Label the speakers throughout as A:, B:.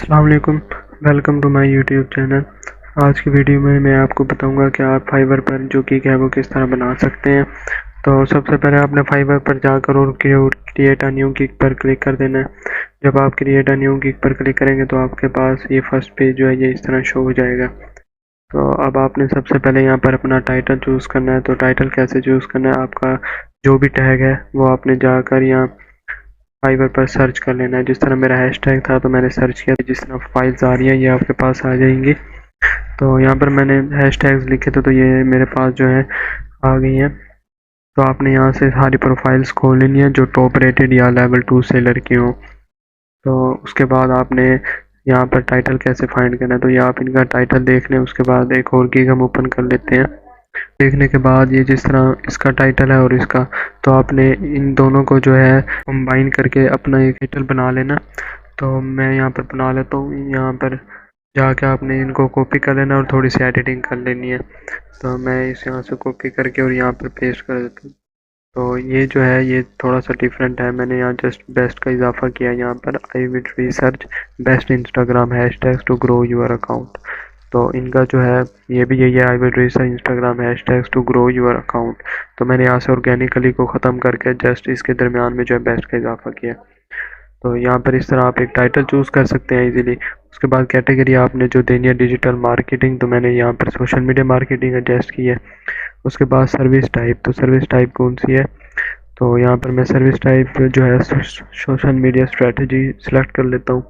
A: अस्सलाम वालेकुम। Welcome to my YouTube channel. आज की वीडियो में मैं आपको बताऊंगा कि आप फाइवर पर जो गिग है वो किस तरह बना सकते हैं। तो सबसे पहले आपने फाइवर पर जाकर और क्रिएट अ न्यू गिग पर क्लिक कर देना है। जब आप क्रिएट अ न्यू गिग पर क्लिक करेंगे तो आपके पास ये फर्स्ट पेज जो है ये इस तरह शो हो जाएगा। तो अब आपने सबसे पहले यहाँ पर अपना टाइटल चूज़ करना है। तो टाइटल कैसे चूज़ करना है, आपका जो भी टैग है वो आपने जाकर यहाँ फाइवर पर सर्च कर लेना है। जिस तरह मेरा हैशटैग था तो मैंने सर्च किया, जिस तरह फाइल्स आ रही हैं ये आपके पास आ जाएंगी। तो यहाँ पर मैंने हैशटैग्स लिखे थे तो ये मेरे पास जो है आ गई हैं। तो आपने यहाँ से सारी प्रोफाइल्स खोल लेनी है जो टॉप रेटेड या लेवल 2 सेलर की हो। तो उसके बाद आपने यहाँ पर टाइटल कैसे फाइंड करना है, तो ये आप इनका टाइटल देख लें। उसके बाद एक और गिग हम ओपन कर लेते हैं। देखने के बाद ये जिस तरह इसका टाइटल है और इसका, तो आपने इन दोनों को जो है कंबाइन करके अपना एक टाइटल बना लेना। तो मैं यहाँ पर बना लेता हूँ। यहाँ पर जाके आपने इनको कॉपी कर लेना और थोड़ी सी एडिटिंग कर लेनी है। तो मैं इस यहाँ से कॉपी करके और यहाँ पर पेस्ट कर देता हूँ। तो ये जो है ये थोड़ा सा डिफरेंट है। मैंने यहाँ जस्ट बेस्ट का इजाफा किया। यहाँ पर I will research best Instagram hashtags to grow your account. तो इनका जो है ये भी यही है, I will research Instagram hashtags to grow your account. तो मैंने यहाँ से ऑर्गेनिकली को ख़त्म करके जस्ट इसके दरमियान में जो है बेस्ट का इजाफा किया। तो यहाँ पर इस तरह आप एक टाइटल चूज़ कर सकते हैं इजीली। उसके बाद कैटेगरी आपने जो देनी है डिजिटल मार्केटिंग, तो मैंने यहाँ पर सोशल मीडिया मार्केटिंग एडजस्ट की है। उसके बाद सर्विस टाइप, तो सर्विस टाइप कौन सी है, तो यहाँ पर मैं सर्विस टाइप जो है सोशल मीडिया स्ट्रेटजी सेलेक्ट कर लेता हूँ।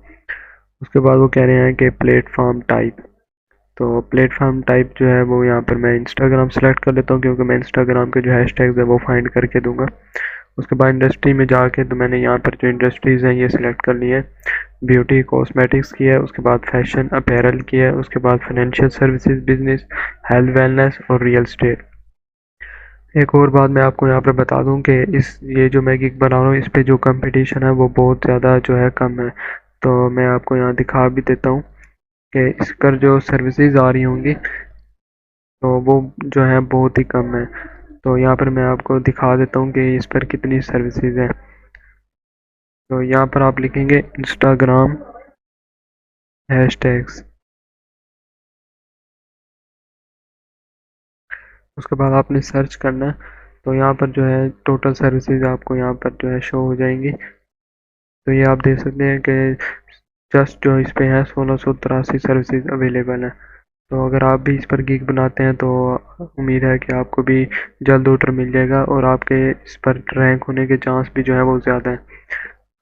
A: उसके बाद वो कह रहे हैं कि प्लेटफॉर्म टाइप, तो प्लेटफॉर्म टाइप जो है वो यहाँ पर मैं इंस्टाग्राम सेलेक्ट कर लेता हूँ क्योंकि मैं इंस्टाग्राम के जो हैशटैग्स है वो फाइंड करके दूंगा। उसके बाद इंडस्ट्री में जाके तो मैंने यहाँ पर जो इंडस्ट्रीज़ हैं ये सिलेक्ट कर ली है। ब्यूटी कॉस्मेटिक्स की है, उसके बाद फैशन अपैरल की है, उसके बाद financial services business, health wellness और रियल स्टेट। एक और बात मैं आपको यहाँ पर बता दूँ कि ये जो मैं गिग बना रहा हूँ इस पर जो कंपटीशन है वो बहुत ज़्यादा जो है कम है। तो मैं आपको यहाँ दिखा भी देता हूँ कि इस पर जो सर्विसेज आ रही होंगी तो वो जो है बहुत ही कम है। तो यहाँ पर मैं आपको दिखा देता हूँ कि इस पर कितनी सर्विसेज हैं। तो यहाँ पर आप लिखेंगे इंस्टाग्राम हैशटैग्स। उसके बाद आपने सर्च करना है। तो यहाँ पर जो है टोटल सर्विसेज आपको यहाँ पर जो है शो हो जाएंगी। तो ये आप देख सकते हैं कि जस्ट जो इस पे है 1683 सर्विसेज अवेलेबल है। तो अगर आप भी इस पर गिग बनाते हैं तो उम्मीद है कि आपको भी जल्द ऑर्डर मिल जाएगा और आपके इस पर रैंक होने के चांस भी जो है वो ज़्यादा है।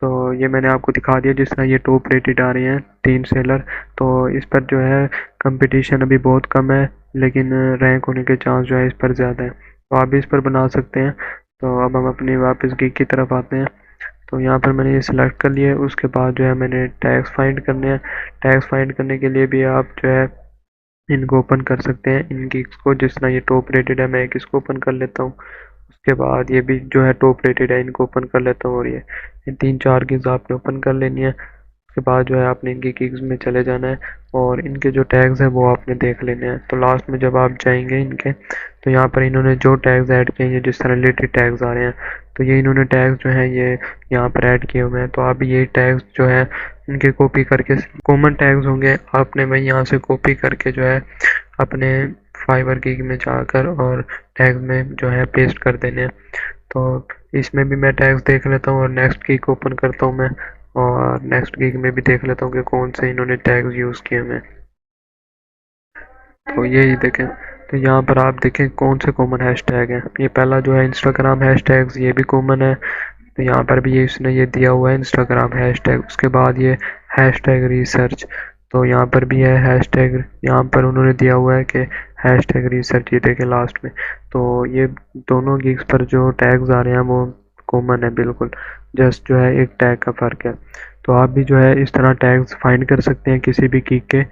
A: तो ये मैंने आपको दिखा दिया। जिस तरह ये टॉप रेटेड आ रहे हैं 3 सेलर, तो इस पर जो है कंपटीशन अभी बहुत कम है लेकिन रैंक होने के चांस जो है इस पर ज़्यादा है। तो आप भी इस पर बना सकते हैं। तो अब हम अपनी वापस गिग की तरफ आते हैं। तो यहाँ पर मैंने ये सिलेक्ट कर लिया है। उसके बाद जो है मैंने टैग्स फाइंड करने हैं। टैग्स फाइंड करने के लिए भी आप जो है इनको ओपन कर सकते हैं, इन गिग्स को। जिस तरह ये टॉप रेटेड है मैं एक इसको ओपन कर लेता हूँ। उसके बाद ये भी जो है टॉप रेटेड है, इनको ओपन कर लेता हूँ। और ये 3-4 गिग्स आपने ओपन कर लेनी है। उसके बाद जो है आपने इनकी गिग्स में चले जाना है और इनके जो टैग्स हैं वो आपने देख लेने हैं। तो लास्ट में जब आप जाएंगे इनके, तो यहाँ पर इन्होंने जो टैग्स ऐड किए हैं जिस तरह रिलेटेड टैग्स आ रहे हैं, तो ये इन्होंने टैग्स जो हैं ये यहाँ पर ऐड किए हुए हैं। तो आप ये टैग्स जो है इनके कॉपी करके, कॉमन टैग्स होंगे, आपने वही यहाँ से कॉपी करके जो है अपने फाइवर गिग में जाकर और टैग्स में जो है पेस्ट कर देने हैं। तो इसमें भी मैं टैग्स देख लेता हूँ और नेक्स्ट गिग ओपन करता हूँ मैं, और नेक्स्ट गिग में भी देख लेता हूँ कि कौन से इन्होंने टैग्स यूज़ किए हैं। तो यही देखें, तो यहाँ पर आप देखें कौन से कॉमन हैशटैग हैं। ये पहला जो है इंस्टाग्राम हैशटैग्स, ये भी कॉमन है। तो यहाँ पर भी ये इसने ये दिया हुआ है इंस्टाग्राम हैशटैग। उसके बाद ये हैशटैग रिसर्च, तो यहाँ पर भी है हैशटैग, यहाँ पर उन्होंने दिया हुआ है कि हैशटैग रिसर्च, ये देखें लास्ट में। तो ये दोनों गिग्स पर जो टैग्स आ रहे हैं वो कॉमन है बिल्कुल, जस्ट जो है एक टैग का फ़र्क है। तो आप भी जो है इस तरह टैग्स फाइंड कर सकते हैं किसी भी गिग के।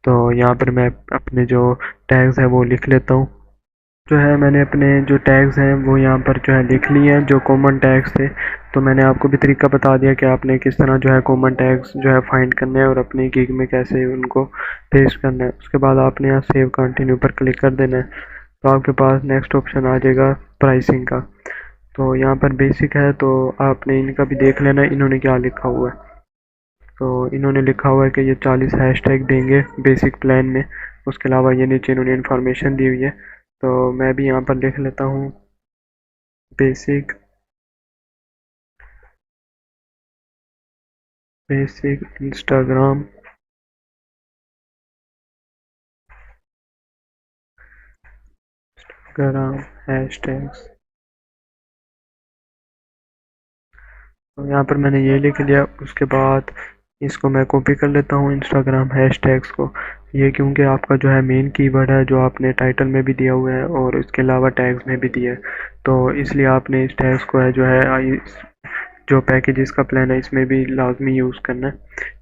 A: तो यहाँ पर मैं अपने जो टैग्स हैं वो लिख लेता हूँ। जो है मैंने अपने जो टैग्स हैं वो यहाँ पर जो है लिख लिए हैं, जो कॉमन टैग्स थे। तो मैंने आपको भी तरीका बता दिया कि आपने किस तरह जो है कॉमन टैग्स जो है फाइंड करने हैं और अपनी गिग में कैसे उनको पेस्ट करना है। उसके बाद आपने यहाँ सेव कंटिन्यू पर क्लिक कर देना है। तो आपके पास नेक्स्ट ऑप्शन आ जाएगा प्राइसिंग का। तो यहाँ पर बेसिक है तो आपने इनका भी देख लेना है इन्होंने क्या लिखा हुआ है। तो इन्होंने लिखा हुआ है कि ये 40 हैशटैग देंगे बेसिक प्लान में। उसके अलावा ये नीचे इन्होंने इन्फॉर्मेशन दी हुई है, तो मैं भी यहाँ पर लिख लेता हूँ बेसिक इंस्टाग्राम हैशटैग्स। तो यहाँ पर मैंने ये लिख लिया। उसके बाद इसको मैं कॉपी कर लेता हूँ इंस्टाग्राम हैशटैग्स को। ये क्योंकि आपका जो है मेन कीवर्ड है जो आपने टाइटल में भी दिया हुआ है और इसके अलावा टैग्स में भी दिया है, तो इसलिए आपने इस टैग्स को है जो है जो पैकेजेस का प्लान है इसमें भी लाजमी यूज़ करना है।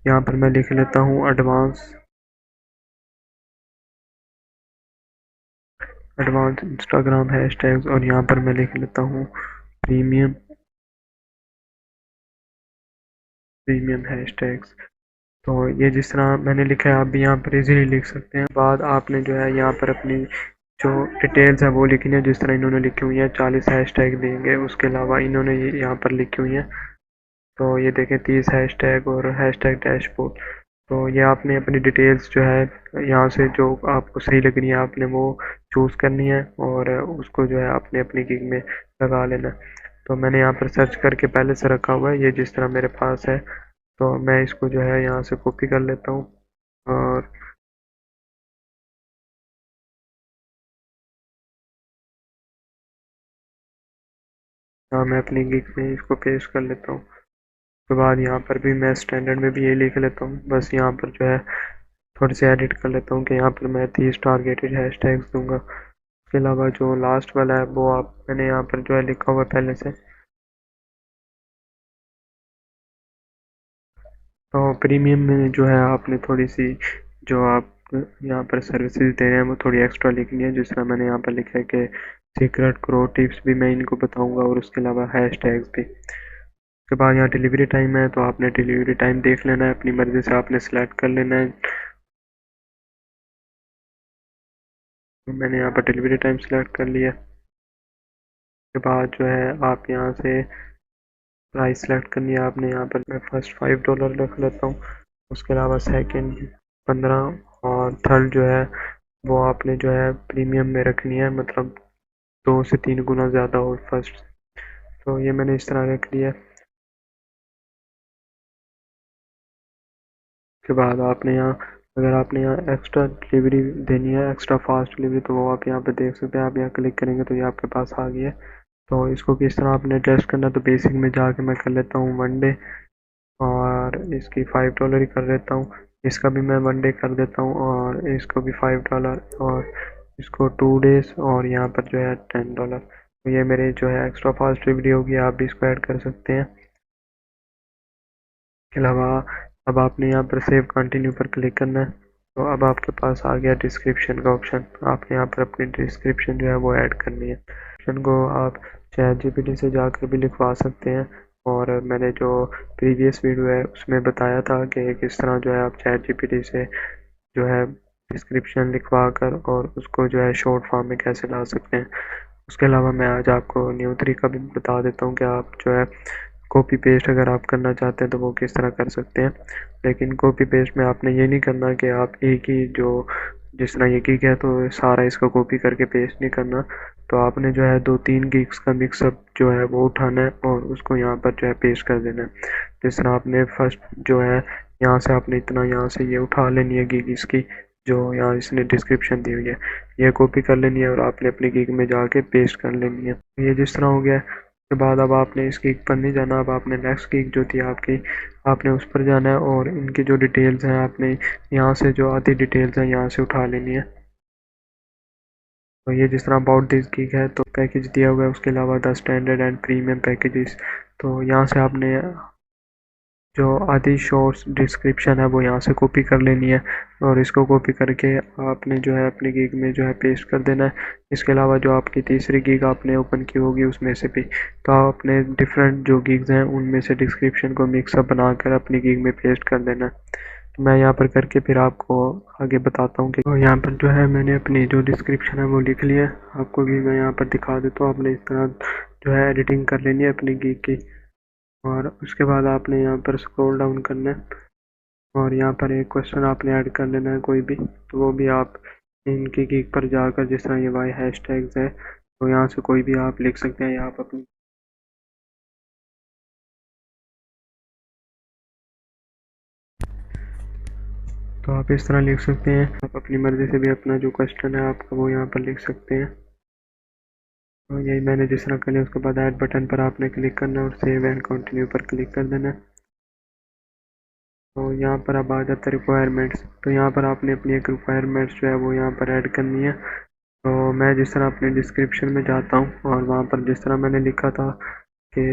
A: यहाँ पर मैं लिख लेता हूँ एडवांस इंस्टाग्राम हैशटैग्स, और यहाँ पर मैं लिख लेता हूँ प्रीमियम हैशटैग्स। तो ये जिस तरह मैंने लिखा है आप भी यहाँ पर इजीली लिख सकते हैं। बाद आपने जो है यहाँ पर अपनी जो डिटेल्स है वो लिखनी है जिस तरह इन्होंने लिखी हुई है। 40 हैशटैग देंगे, उसके अलावा इन्होंने ये यहाँ पर लिखी हुई है। तो ये देखें 30 हैशटैग और हैशटैग डैशबोर्ड। तो ये आपने अपनी डिटेल्स जो है यहाँ से जो आपको सही लग रही है आपने वो चूज़ करनी है और उसको जो है आपने अपनी गिग में लगा लेना है। तो मैंने यहाँ पर सर्च करके पहले से रखा हुआ है, ये जिस तरह मेरे पास है। तो मैं इसको जो है यहाँ से कॉपी कर लेता हूँ और यहाँ मैं अपनी गिग में इसको पेस्ट कर लेता हूँ। उसके बाद यहाँ पर भी मैं स्टैंडर्ड में भी ये लिख लेता हूँ। बस यहाँ पर जो है थोड़ी सी एडिट कर लेता हूँ कि यहाँ पर मैं 30 टारगेटेड हैशटैग्स दूंगा। उसके अलावा जो लास्ट वाला है वो मैंने यहाँ पर जो है लिखा हुआ है पहले से। तो प्रीमियम में जो है आपने थोड़ी सी जो आप यहाँ पर सर्विसेज दे रहे हैं वो थोड़ी एक्स्ट्रा लिखनी है, जिस तरह मैंने यहाँ पर लिखा है कि सीक्रेट क्रो टिप्स भी मैं इनको बताऊंगा और उसके अलावा हैशटैग्स भी। उसके बाद यहाँ डिलीवरी टाइम है, तो आपने डिलीवरी टाइम देख लेना है, अपनी मर्ज़ी से आपने सेलेक्ट कर लेना है। तो मैंने यहाँ पर डिलीवरी टाइम सेलेक्ट कर लिया। उसके बाद जो है आप यहाँ से प्राइस सेलेक्ट करनी है आपने। यहाँ पर मैं फर्स्ट $5 रख लेता हूँ। उसके अलावा सेकंड 15 और थर्ड जो है वो आपने जो है प्रीमियम में रखनी है, मतलब 2 से 3 गुना ज़्यादा हो फर्स्ट। तो ये मैंने इस तरह रख लिया। उसके बाद आपने यहाँ अगर आपने यहाँ एक्स्ट्रा डिलीवरी देनी है, एक्स्ट्रा फास्ट डिलीवरी, तो वो आप यहाँ पे देख सकते हैं। आप यहाँ क्लिक करेंगे तो ये आपके पास आ गया है। तो इसको किस तरह आपने एडजस्ट करना है, तो बेसिक में जाके मैं कर लेता हूँ 1 डे और इसकी $5 ही कर देता हूँ। इसका भी मैं 1 डे कर देता हूँ और इसको भी $5 और इसको 2 डेज़ और यहाँ पर जो है $10। तो ये मेरे जो है एक्स्ट्रा फास्ट डिलीवरी होगी, आप भी इसको ऐड कर सकते हैं। इसके अलावा अब आपने यहाँ पर सेव कंटिन्यू पर क्लिक करना है। तो अब आपके पास आ गया डिस्क्रिप्शन का ऑप्शन। आपने यहाँ पर अपनी डिस्क्रिप्शन जो है वो ऐड करनी है। डिस्क्रिप्शन को आप ChatGPT से जाकर भी लिखवा सकते हैं, और मैंने जो प्रीवियस वीडियो है उसमें बताया था कि किस तरह जो है आप ChatGPT से जो है डिस्क्रिप्शन लिखवा कर और उसको जो है शॉर्ट फॉर्म में कैसे ला सकते हैं। उसके अलावा मैं आज आपको न्यू तरीका भी बता देता हूँ कि आप जो है कॉपी पेस्ट अगर आप करना चाहते हैं तो वो किस तरह कर सकते हैं। लेकिन कॉपी पेस्ट में आपने ये नहीं करना कि आप एक ही जो जिस तरह ये गिग है तो सारा इसको कॉपी करके पेस्ट नहीं करना। तो आपने जो है 2-3 गिग्स का मिक्सअप जो है वो उठाना है और उसको यहाँ पर जो है पेस्ट कर देना है। जिस तरह आपने फर्स्ट जो है यहाँ से आपने इतना यहाँ से ये उठा लेनी है गिग इसकी, जो यहाँ इसने डिस्क्रिप्शन दी हुई है, ये कॉपी कर लेनी है और आपने अपनी गिग में जाके पेस्ट कर लेनी है। ये जिस तरह हो गया है। उसके बाद अब आपने इस गिग पर नहीं जाना, अब आपने नेक्स्ट गिग जो थी आपकी आपने उस पर जाना है और इनकी जो डिटेल्स हैं आपने यहाँ से जो आधी डिटेल्स हैं यहाँ से उठा लेनी है। तो ये जिस तरह अबाउट दिस गिग है तो पैकेज दिया हुआ है, उसके अलावा the standard and premium packages. तो यहाँ से आपने जो आधी शॉर्ट्स डिस्क्रिप्शन है वो यहाँ से कॉपी कर लेनी है और इसको कॉपी करके आपने जो है अपनी गिग में जो है पेस्ट कर देना है। इसके अलावा जो आपकी तीसरी गिग आपने ओपन की होगी उसमें से भी तो आप अपने डिफरेंट जो गिग्स हैं उनमें से डिस्क्रिप्शन को मिक्सअप बनाकर अपनी गिग में पेस्ट कर देना है। तो मैं यहाँ पर करके फिर आपको आगे बताता हूँ कि तो यहाँ पर जो है मैंने अपनी जो डिस्क्रिप्शन है वो लिख लिया है। आपको भी मैं यहाँ पर दिखा देता हूँ। आपने इस तरह जो है एडिटिंग कर लेनी है अपनी गिग की और उसके बाद आपने यहाँ पर स्क्रॉल डाउन करना है। और यहाँ पर एक क्वेश्चन आपने ऐड कर लेना है कोई भी, तो वो भी आप इनकी गिग पर जाकर, जिस तरह ये वाई हैशटैग्स है, तो यहाँ से कोई भी आप लिख सकते हैं या आप अपनी तो आप इस तरह लिख सकते हैं। आप अपनी मर्ज़ी से भी अपना जो क्वेश्चन है आपका वो यहाँ पर लिख सकते हैं। तो यही मैंने जिस तरह कर लिया। उसके बाद ऐड बटन पर आपने क्लिक करना है और सेव एंड कंटिन्यू पर क्लिक कर देना है। तो यहाँ पर अब आ जाता है रिक्वायरमेंट्स। तो यहाँ पर आपने अपनी एक रिक्वायरमेंट्स जो है वो यहाँ पर ऐड करनी है। तो मैं जिस तरह अपने डिस्क्रिप्शन में जाता हूँ और वहाँ पर जिस तरह मैंने लिखा था कि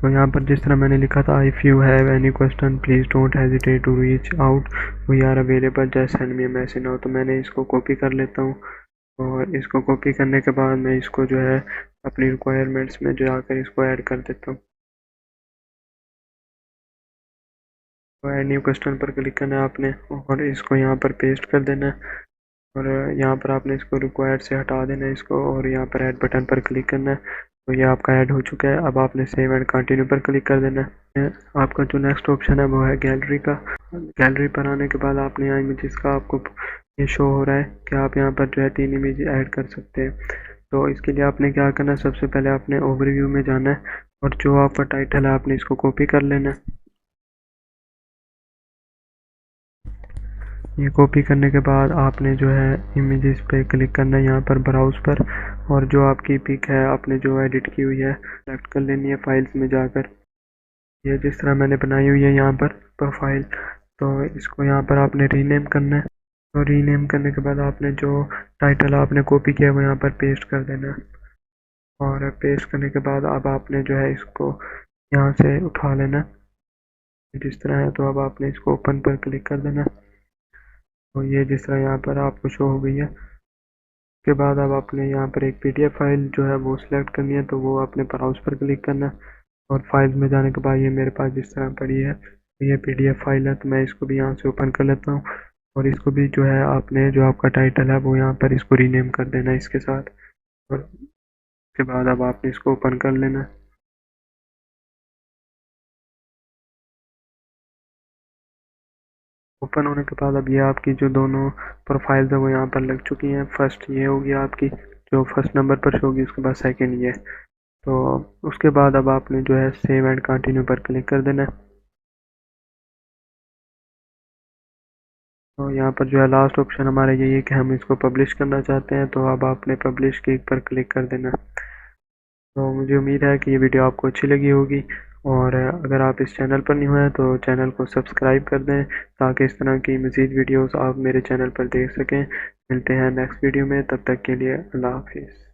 A: तो यहाँ पर जिस तरह मैंने लिखा था, if you have any question please don't hesitate to reach out, we are available, just send me a message now. तो मैंने इसको कॉपी कर लेता हूँ और इसको कॉपी करने के बाद मैं इसको जो है अपनी रिक्वायरमेंट्स में जाकर इसको ऐड कर देता हूँ। तो ऐड न्यू क्वेश्चन पर क्लिक करना है आपने और इसको यहाँ पर पेस्ट कर देना है और यहाँ पर आपने इसको रिक्वायर्ड से हटा देना है इसको, और यहाँ पर ऐड बटन पर क्लिक करना है। तो ये आपका ऐड हो चुका है। अब आपने सेव एंड कंटिन्यू पर क्लिक कर देना है। आपका जो नेक्स्ट ऑप्शन है वो है गैलरी का। गैलरी पर आने के बाद आपने यहाँ इमेजेस का आपको ये शो हो रहा है कि आप यहाँ पर जो है 3 इमेज ऐड कर सकते हैं। तो इसके लिए आपने क्या करना है, सबसे पहले आपने ओवरव्यू में जाना है और जो आपका टाइटल है आपने इसको कॉपी कर लेना है। ये कॉपी करने के बाद आपने जो है इमेजेस पे क्लिक करना है यहाँ पर ब्राउज पर, और जो आपकी पिक है आपने जो एडिट की हुई है सेलेक्ट कर लेनी है फाइल्स में जाकर। ये जिस तरह मैंने बनाई हुई है यहाँ पर प्रोफाइल, तो इसको यहाँ पर आपने रीनेम करना है। तो रीनेम करने के बाद आपने जो टाइटल आपने कॉपी किया वो यहाँ पर पेस्ट कर देना है, और पेस्ट करने के बाद अब आपने जो है इसको यहाँ से उठा लेना जिस तरह है। तो अब आपने इसको ओपन पर क्लिक कर देना। तो ये जिस तरह यहाँ पर आपको शो हो गई है। उसके बाद अब आपने यहाँ पर एक पीडीएफ फाइल जो है वो सिलेक्ट करनी है, तो वो आपने ब्राउज पर क्लिक करना है और फाइल्स में जाने के बाद ये मेरे पास जिस तरह पड़ी है, तो ये पीडीएफ फाइल है। तो मैं इसको भी यहाँ से ओपन कर लेता हूँ और इसको भी जो है आपने जो आपका टाइटल है वो यहाँ पर इसको रीनेम कर देना है इसके साथ, और उसके बाद अब आपने इसको ओपन कर लेना है। ओपन होने के बाद अब ये आपकी जो दोनों प्रोफाइल्स है वो यहाँ पर लग चुकी हैं। फर्स्ट ये होगी आपकी जो फर्स्ट नंबर पर शो होगी, उसके बाद सेकंड ये। तो उसके बाद अब आपने जो है सेव एंड कंटिन्यू पर क्लिक कर देना है। तो यहाँ पर जो है लास्ट ऑप्शन हमारा यही है कि हम इसको पब्लिश करना चाहते हैं, तो अब आपने पब्लिश की पर क्लिक कर देना। तो मुझे उम्मीद है कि ये वीडियो आपको अच्छी लगी होगी, और अगर आप इस चैनल पर नहीं हुए हैं तो चैनल को सब्सक्राइब कर दें ताकि इस तरह की मज़ीद वीडियोस आप मेरे चैनल पर देख सकें। मिलते हैं नेक्स्ट वीडियो में, तब तक के लिए अल्लाह हाफिज़।